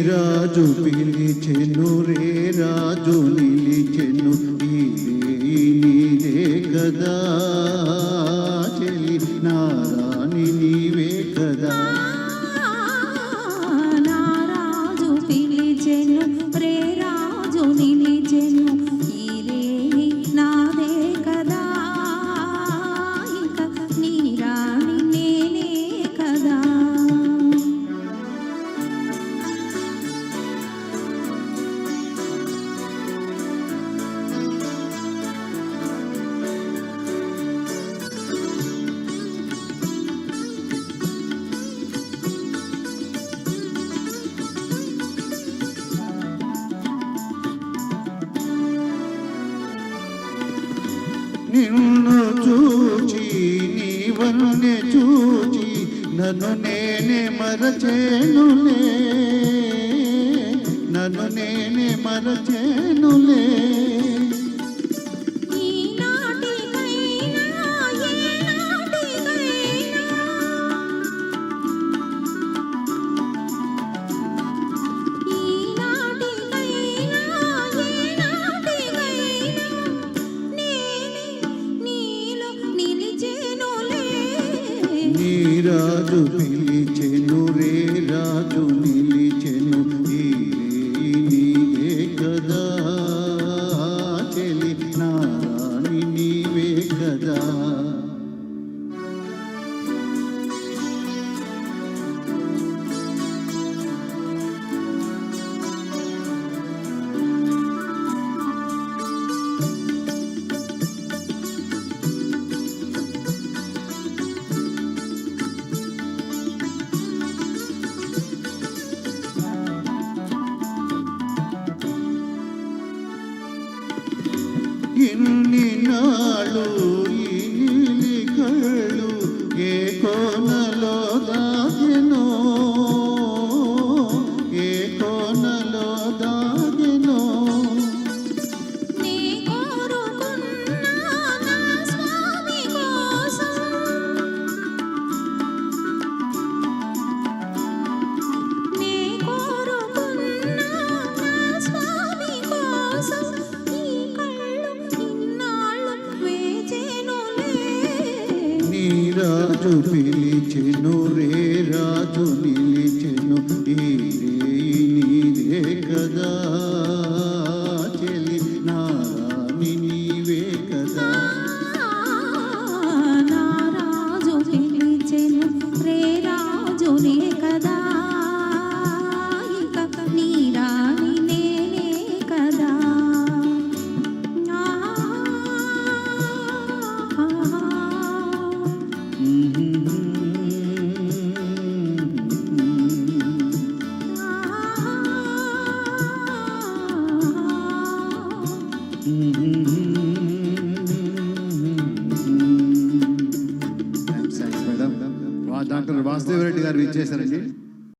రాజు పిలిచెను రే రాజు నిలిచెను నీదే కదా చెలి నారాణి నీవే కదా. నా రాజు పిలిచెను రే రాజు నిలిచెను ఇదే నాదే కదా ఇక నీ రాణి నేనే కదా. నిన్ను చూచి నీవన్నే చూచి నన్ను నేనే మరచేనులే నన్ను నేనే మరచేనులే. రాజు పిలిచెను రే రాజు నిలిచెను నీదే కదా చెలి నారాణి నీవే కదా. ఇన్ని నాళ్ళు ఈ నీలి కళ్ళు ఏ కోనలో దాగెనో ఏ కోనలో దాగెనో. రాజు పిలిచెను రే రాజు